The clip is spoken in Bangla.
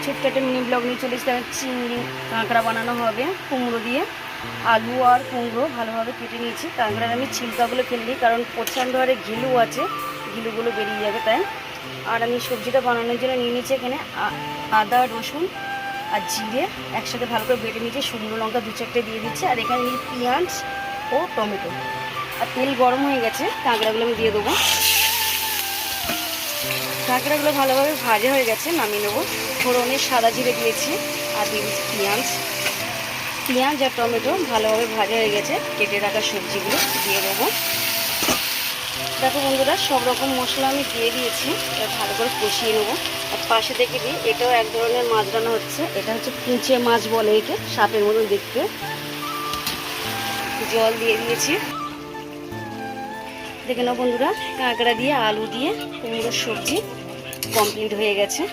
ছোট্ট একটা মিনি ব্লগ নিয়ে চলে এসেছি। চিংড়ি কাঁকড়া বানানো হবে কুমড়ো দিয়ে। আলু আর কুমড়ো ভালোভাবে কেটে নিয়েছি। কাঁকড়ার আমি ছিলকাগুলো ফেলে দিই, কারণ প্রচণ্ড হারে ঘিলু আছে, ঘিলুগুলো বেরিয়ে যাবে তাই। আর আমি সবজিটা বানানোর জন্য নিয়ে নিয়েছি এখানে আদা, রসুন আর জিরে একসাথে ভালো করে বেটে নিয়েছি। শুকনো লঙ্কা 2-4টে দিয়ে দিচ্ছি। আর এখানে নিয়ে পেঁয়াজ ও টমেটো। আর তেল গরম হয়ে গেছে, কাঁকড়াগুলো আমি দিয়ে দেবো। কাঁকড়াগুলো ভালোভাবে ভাজা হয়ে গেছে, নামিয়ে নেবো। ফোড়নে সাদা জিরে দিয়েছি আর দিয়ে দিচ্ছি পেঁয়াজ আর টমেটো ভালোভাবে ভাজা হয়ে গেছে। কেটে রাখা সবজিগুলো দিয়ে দেবো। দেখো বন্ধুরা, সব রকম মশলা আমি দিয়ে দিয়েছি। এবার ভালো করে কষিয়ে নেবো। আর পাশে দেখে দিই, এটাও এক ধরনের মাছ রান্না হচ্ছে। এটা হচ্ছে পুঁচে মাছ বলে একে, সাপের মতো দেখতে। জল দিয়ে দিয়েছি। দেখে নাও বন্ধুরা, কাঁকড়া দিয়ে আলু দিয়ে কুমড়োর সবজি কমপ্লিট হয়ে গেছে।